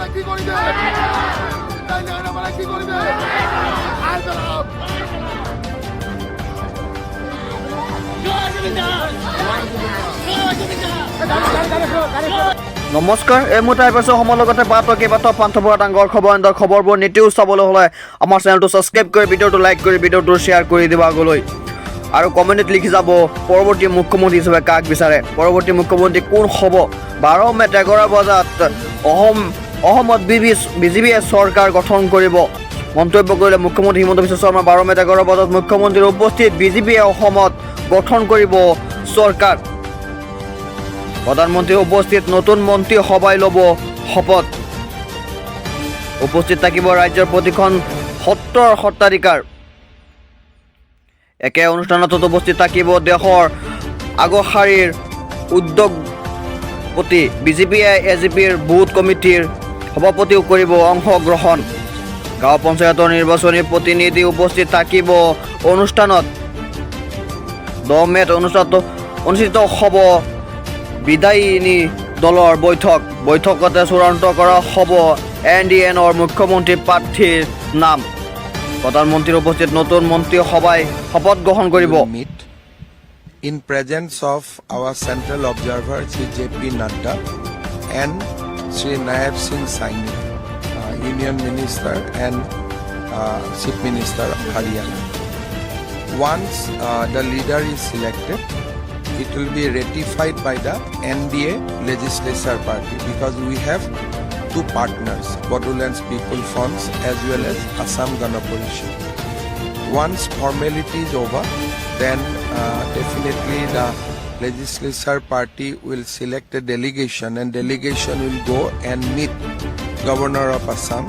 নমস্কাৰ এই মুহূৰ্তে পাইছোঁ সময়ৰ লগতে কেইবাটাও পান্থপৰা ডাঙৰ খবৰবোৰ নিউজ চাবলৈ হ'লে আমাৰ চেনেলটো ছাবস্ক্ৰাইব কৰি ভিডিঅ'টো লাইক কৰি ভিডিঅ'টো শ্বেয়াৰ কৰি দিব আগলৈ আৰু কমেণ্টত লিখি যাব পৰৱৰ্তী মুখ্যমন্ত্ৰী হিচাপে কাক বিচাৰে পৰৱৰ্তী মুখ্যমন্ত্ৰী কোন হ'ব 12 মে'ত 11 বজাত অসমত বিজেপিয়ে চৰকাৰ গঠন কৰিব মন্তব্য কৰিলে মুখ্যমন্ত্ৰী হিমন্ত বিশ্ব শৰ্মা 12 মে'ত 11 বজাত মুখ্যমন্ত্ৰীৰ উপস্থিত বিজেপিয়ে অসমত গঠন কৰিব চৰকাৰ প্ৰধানমন্ত্ৰীৰ উপস্থিত নতুন মন্ত্ৰী সভাই ল'ব শপত উপস্থিত থাকিব ৰাজ্যৰ প্ৰতিখন সত্ৰাধিকাৰ একে অনুষ্ঠানত উপস্থিত থাকিব দেশৰ আগশাৰীৰ উদ্যোগপতি বিজেপিয়ে এজিপিৰ বুথ কমিটিৰ সভাপতিও কৰিব অংশগ্ৰহণ গাঁও পঞ্চায়তৰ নিৰ্বাচনী প্ৰতিনিধি উপস্থিত থাকিব অনুষ্ঠানত 10 মে'ত অনুষ্ঠিত হ'ব বিধায়িনী দলৰ বৈঠকতে চূড়ান্ত কৰা হ'ব NDNৰ মুখ্যমন্ত্ৰী প্ৰাৰ্থীৰ নাম প্ৰধানমন্ত্ৰীৰ উপস্থিত নতুন মন্ত্ৰী সভাই শপত গ্ৰহণ কৰিব in presence of our central observer Shri JP Nadda and Shri Naib Singh Saini, Union Minister and Chief Minister of Haryana. Once the leader is selected, it will be ratified by the NDA legislature party because we have two partners, Bodoland's People Funds as well as Assam Gana Parishad. Once formality is over, then definitely the legislature party will select a delegation and delegation will go and meet Governor of Assam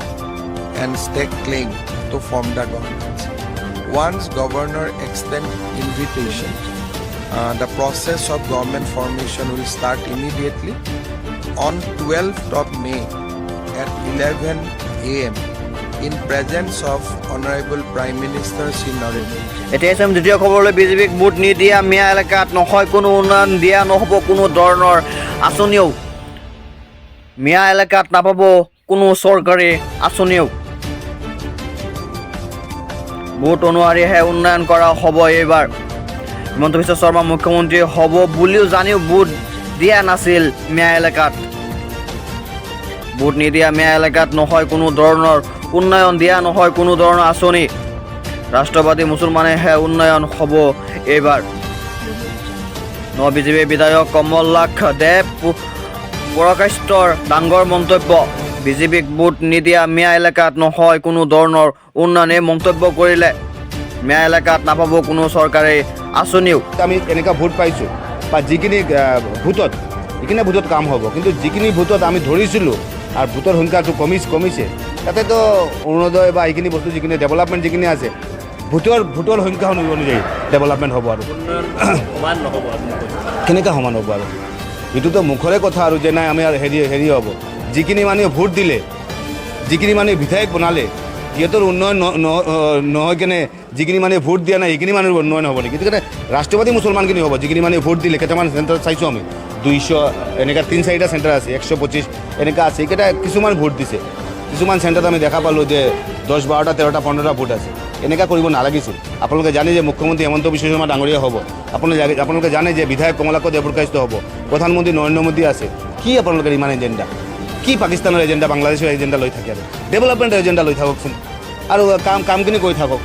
and stake claim to form the government. Once Governor extends invitation, the process of government formation will start immediately on 12th of May at 11 a.m. in presence of Honorable Prime Minister Shri Narendra. এতিয়া চাম দ্বিতীয় খবৰলৈ বিজেপিক vote নিদিয়া মিয়া এলেকাত নহয় কোনো উন্নয়ন দিয়া নহ'ব কোনো ধৰণৰ আঁচনিও মিয়া এলেকাত নাপাব কোনো চৰকাৰী আঁচনিও ভোট অনুসাৰেহে উন্নয়ন কৰা হ'ব এইবাৰ হিমন্ত বিশ্ব শৰ্মা মুখ্যমন্ত্ৰী হ'ব বুলিও জানিও ভোট দিয়া নাছিল মিয়া এলেকাত ভোট নিদিয়া মিয়া এলেকাত নহয় কোনো ধৰণৰ উন্নয়ন দিয়া নহয় কোনো ধৰণৰ আঁচনি ৰাষ্ট্ৰবাদী মুছলমানেহে উন্নয়ন হ'ব এইবাৰ বিজেপি বিধায়ক কমল লাখ দেৱ পৰাকাষ্ঠৰ ডাঙৰ মন্তব্য বিজেপিক ভোট নিদিয়া মিয়া এলেকাত নহয় কোনো ধৰণৰ উন্নয়নে মন্তব্য কৰিলে মিয়া এলেকাত নাপাব কোনো চৰকাৰী আঁচনিও আমি এনেকুৱা ভোট পাইছোঁ বা যিখিনি ভোটত এইখিনি ভোটত কাম হ'ব কিন্তু যিখিনি ভোটত আমি ধৰিছিলোঁ আৰু ভোটৰ সংখ্যাটো কমিছে তাতেতো অৰুণোদয় বা এইখিনি বস্তু যিখিনি ডেভেলপমেণ্ট যিখিনি আছে ভোটৰ সংখ্যা অনুযায়ী ডেভেলপমেণ্ট হ'ব আৰু কেনেকৈ সমান হ'ব আৰু এইটোতো মুখৰে কথা আৰু যে নাই আমি আৰু হেৰি হ'ব যিখিনি মানুহে ভোট দিলে যিখিনি মানুহে বিধায়ক বনালে সিহঁতৰ উন্নয়ন নহয় কেনে যিখিনি মানুহে ভোট দিয়া নাই সেইখিনি মানুহৰ উন্নয়ন হ'ব নেকি সেইটো কাৰণে ৰাষ্ট্ৰবাদী মুছলমানখিনি হ'ব যিখিনি মানুহে ভোট দিলে কেইটামান চেণ্টাৰ চাইছোঁ আমি 200 এনেকুৱা 3-4টা চেণ্টাৰ আছে 125 এনেকুৱা আছে এইকেইটা কিছুমান ভোট দিছে কিছুমান চেণ্টাৰত আমি দেখা পালোঁ যে 10-12টা 13টা 15টা ভোট আছে এনেকুৱা কৰিব নালাগিছিল আপোনালোকে জানে যে মুখ্যমন্ত্ৰী হিমন্ত বিশ্ব শৰ্মা ডাঙৰীয়া হ'ব আপোনালোকে জানে যে বিধায়ক কমলাক্ষ দেৱপ্ৰকাশিত হ'ব প্ৰধানমন্ত্ৰী নৰেন্দ্ৰ মোদী আছে কি আপোনালোকৰ ইমান এজেণ্ডা কি পাকিস্তানৰ এজেণ্ডা বাংলাদেশৰ এজেণ্ডা লৈ থাকে আৰু ডেভেলপমেণ্টৰ এজেণ্ডা লৈ থাককচোন আৰু কামখিনি কৰি থাকক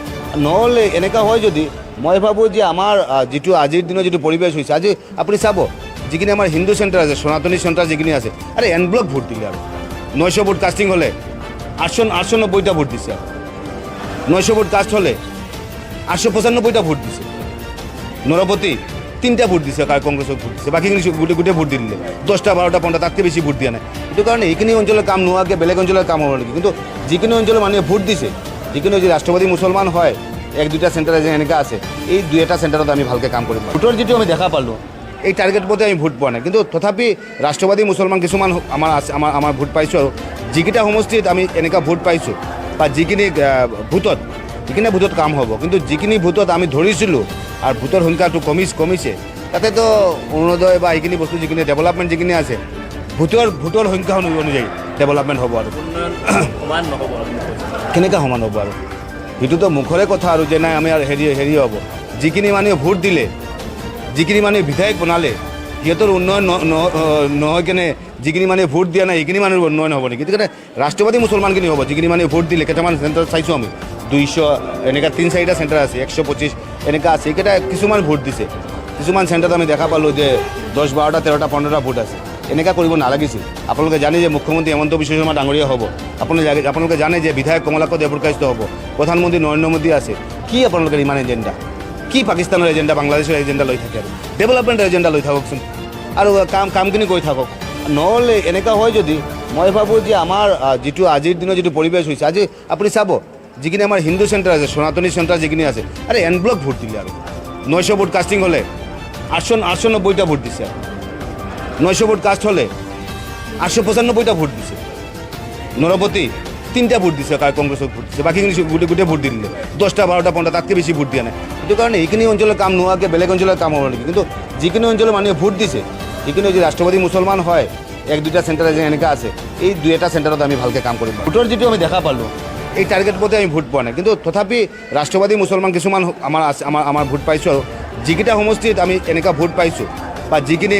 নহ'লে এনেকুৱা হয় যদি মই ভাবোঁ যে আমাৰ যিটো আজিৰ দিনৰ যিটো পৰিৱেশ হৈছে আজি আপুনি চাব যিখিনি আমাৰ হিন্দু চেণ্টাৰ আছে সনাতনী চেণ্টাৰ যিখিনি আছে আৰে এন ব্লক ভোট দিলে আৰু 900 ভোট কাষ্টিং হ'লে 890টা ভোট দিছে আৰু 900 ভোট কাষ্ট হ'লে 895টা ভোট দিছে নৰপতি 3টা ভোট দিছে কংগ্ৰেছক ভোট দিছে বাকীখিনি গোটেই ভোট দি দিলে 10টা 12টা 15টা তাতকৈ বেছি ভোট দিয়া নাই সেইটো কাৰণে এইখিনি অঞ্চলৰ কাম নোহোৱাকৈ বেলেগ অঞ্চলৰ কাম হ'ব নেকি কিন্তু যিখিনি অঞ্চলৰ মানুহে ভোট দিছে যিখিনি যদি ৰাষ্ট্ৰবাদী মুছলমান হয় 1-2টা চেণ্টাৰ এনেকুৱা আছে এই 2-এটা চেণ্টাৰত আমি ভালকৈ কাম কৰিম ভোটৰ যিটো আমি দেখা পালোঁ এই টাৰ্গেট মতে আমি ভোট পোৱা নাই কিন্তু তথাপি ৰাষ্ট্ৰবাদী মুছলমান কিছুমান আমাৰ ভোট পাইছোঁ আৰু যিকেইটা সমষ্টিত আমি এনেকুৱা ভোট পাইছোঁ বা যিখিনি ভোটত সেইখিনি ভোটত কাম হ'ব কিন্তু যিখিনি ভোটত আমি ধৰিছিলোঁ আৰু ভোটৰ সংখ্যাটো কমিছে তাতেতো অৰুণোদয় বা এইখিনি বস্তু যিখিনি ডেভেলপমেণ্ট যিখিনি আছে ভোটৰ সংখ্যা অনুযায়ী ডেভেলপমেণ্ট হ'ব আৰু সমান নহ'ব কেনেকৈ সমান হ'ব আৰু সেইটোতো মুখৰে কথা আৰু যে নাই আমি আৰু হেৰি হ'ব যিখিনি মানুহে ভোট দিলে যিখিনি মানুহে বিধায়ক বনালে সিহঁতৰ উন্নয়ন নহয় কেনে যিখিনি মানুহে ভোট দিয়া নাই সেইখিনি মানুহৰ উন্নয়ন হ'ব নেকি গতিকে ৰাষ্ট্ৰবাদী মুছলমানখিনি হ'ব যিখিনি মানুহে ভোট দিলে কেইটামান চেণ্টাৰত চাইছোঁ আমি 200 এনেকুৱা 3-4টা চেণ্টাৰ আছে 125 এনেকুৱা আছে এইকেইটা কিছুমান ভোট দিছে কিছুমান চেণ্টাৰত আমি দেখা পালোঁ যে 10-12টা 13টা 15টা ভোট আছে এনেকুৱা কৰিব নালাগিছিল আপোনালোকে জানে যে মুখ্যমন্ত্ৰী হিমন্ত বিশ্ব শৰ্মা ডাঙৰীয়া হ'ব আপোনালোকে জানে যে বিধায়ক কমলাক্ষ দেৱপ্ৰকাশিত হ'ব প্ৰধানমন্ত্ৰী নৰেন্দ্ৰ মোদী আছে কি আপোনালোকৰ ইমান এজেণ্ডা কি পাকিস্তানৰ এজেণ্ডা বাংলাদেশৰ এজেণ্ডা লৈ থাকে আৰু ডেভেলপমেণ্টৰ এজেণ্ডা লৈ থাককচোন আৰু কামখিনি কৰি থাকক নহ'লে এনেকুৱা হয় যদি মই ভাবোঁ যে আমাৰ যিটো আজিৰ দিনৰ যিটো পৰিৱেশ হৈছে আজি আপুনি চাব যিখিনি আমাৰ হিন্দু চেণ্টাৰ আছে সনাতনী চেণ্টাৰ যিখিনি আছে আৰে এন ব্লক ভোট দিলে আৰু 900 ভোট কাষ্টিং হ'লে 890টা ভোট দিছে 900 ভোট কাষ্ট হ'লে 895টা ভোট দিছে নৰপতি 3টা ভোট দিছে কংগ্ৰেছক ভোট দিছে বাকীখিনি গোটেই ভোট দি দিলে 10টা 12টা 15টা তাতকৈ বেছি ভোট দিয়া নাই সেইটো কাৰণে এইখিনি অঞ্চলৰ কাম নোহোৱাকৈ বেলেগ অঞ্চলৰ কাম হ'ব নেকি কিন্তু যিখিনি অঞ্চলৰ মানুহে ভোট দিছে সেইখিনি যদি ৰাষ্ট্ৰবাদী মুছলমান হয় 1-2টা চেণ্টাৰ যে এনেকুৱা আছে এই 2-এটা চেণ্টাৰত আমি ভালকৈ কাম কৰিম ভোটৰ যিটো আমি দেখা পালোঁ এই টাৰ্গেট মতে আমি ভোট পোৱা নাই কিন্তু তথাপি ৰাষ্ট্ৰবাদী মুছলমান কিছুমান আমাৰ আছে আমাৰ ভোট পাইছোঁ আৰু যিকেইটা সমষ্টিত আমি এনেকুৱা ভোট পাইছোঁ বা যিখিনি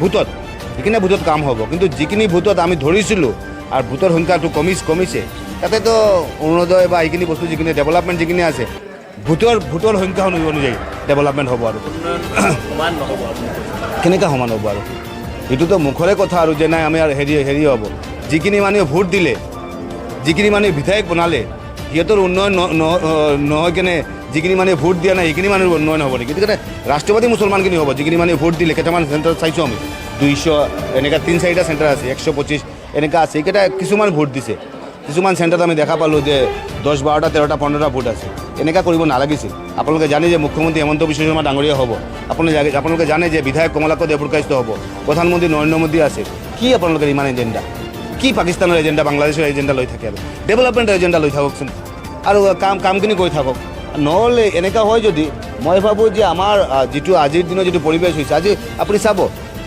ভোটত সেইখিনি ভোটত কাম হ'ব কিন্তু যিখিনি ভোটত আমি ধৰিছিলোঁ আৰু ভোটৰ সংখ্যাটো কমিছে তাতেতো অৰুণোদয় বা এইখিনি বস্তু যিখিনি ডেভেলপমেণ্ট যিখিনি আছে ভোটৰ সংখ্যা অনুযায়ী ডেভেলপমেণ্ট হ'ব আৰু সমান নহ'ব কেনেকৈ সমান হ'ব আৰু এইটোতো মুখৰে কথা আৰু যে নাই আমি আৰু হেৰি হ'ব যিখিনি মানুহে ভোট দিলে যিখিনি মানুহে বিধায়ক বনালে সিহঁতৰ উন্নয়ন নহয় কেনে যিখিনি মানুহে ভোট দিয়া নাই সেইখিনি মানুহৰ উন্নয়ন হ'ব নেকি গতিকে ৰাষ্ট্ৰবাদী মুছলমানখিনি হ'ব যিখিনি মানুহে ভোট দিলে কেইটামান চেণ্টাৰত চাইছোঁ আমি 200 এনেকুৱা 3-4টা চেণ্টাৰ আছে 125 এনেকুৱা আছে এইকেইটা কিছুমান ভোট দিছে কিছুমান চেণ্টাৰত আমি দেখা পালোঁ যে 10-12টা 13টা 15টা ভোট আছে এনেকুৱা কৰিব নালাগিছিল আপোনালোকে জানে যে মুখ্যমন্ত্ৰী হিমন্ত বিশ্ব শৰ্মা ডাঙৰীয়া হ'ব আপোনালোকে জানে যে বিধায়ক কমলাক্ষ দেৱপ্ৰকাশিত হ'ব প্ৰধানমন্ত্ৰী নৰেন্দ্ৰ মোদী আছে কি আপোনালোকৰ ইমান এজেণ্ডা কি পাকিস্তানৰ এজেণ্ডা বাংলাদেশৰ এজেণ্ডা লৈ থাকে আৰু ডেভেলপমেণ্টৰ এজেণ্ডা লৈ থাককচোন আৰু কামখিনি কৰি থাকক নহ'লে এনেকুৱা হয় যদি মই ভাবোঁ যে আমাৰ যিটো আজিৰ দিনৰ যিটো পৰিৱেশ হৈছে আজি আপুনি চাব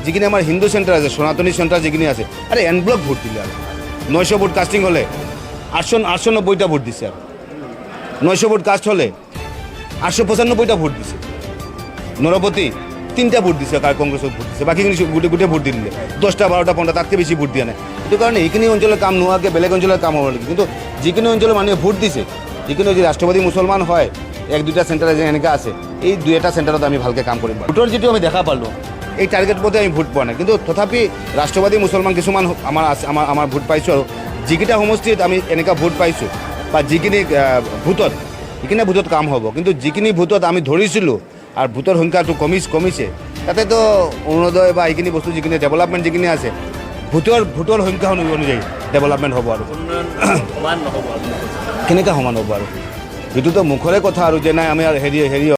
যিখিনি আমাৰ হিন্দু চেণ্টাৰ আছে সনাতনী চেণ্টাৰ যিখিনি আছে আৰে এন ব্লক ভোট দিলে আৰু 900 ভোট কাষ্টিং হ'লে 890টা ভোট দিছে আৰু 900 ভোট কাষ্ট হ'লে 895টা ভোট দিছে নৰপতি 3টা ভোট দিছে কংগ্ৰেছক ভোট দিছে বাকীখিনি গোটেই ভোট দি দিলে 10টা 12টা 15টা তাতকৈ বেছি ভোট দিয়া নাই সেইটো কাৰণে এইখিনি অঞ্চলৰ কাম নোহোৱাকৈ বেলেগ অঞ্চলৰ কাম হ'ব নেকি কিন্তু যিখিনি অঞ্চলৰ মানুহে ভোট দিছে যিখিনি যদি ৰাষ্ট্ৰবাদী মুছলমান হয় 1-2টা চেণ্টাৰ যে এনেকুৱা আছে এই 2-এটা চেণ্টাৰত আমি ভালকৈ কাম কৰিম ভোটৰ যিটো আমি দেখা পালোঁ এই টাৰ্গেট মতে আমি ভোট পোৱা নাই কিন্তু তথাপি ৰাষ্ট্ৰবাদী মুছলমান কিছুমান আমাৰ আছে আমাৰ ভোট পাইছোঁ আৰু যিকেইটা সমষ্টিত আমি এনেকুৱা ভোট পাইছোঁ বা যিখিনি ভোটত সেইখিনি ভোটত কাম হ'ব কিন্তু যিখিনি ভোটত আমি ধৰিছিলোঁ আৰু ভোটৰ সংখ্যাটো কমিছে তাতেতো অৰুণোদয় বা এইখিনি বস্তু যিখিনি ডেভেলপমেণ্ট যিখিনি আছে ভোটৰ সংখ্যা অনুযায়ী ডেভেলপমেণ্ট হ'ব আৰু সমান নহ'ব কেনেকৈ সমান হ'ব আৰু এইটোতো মুখৰে কথা আৰু যে নাই আমি আৰু হেৰি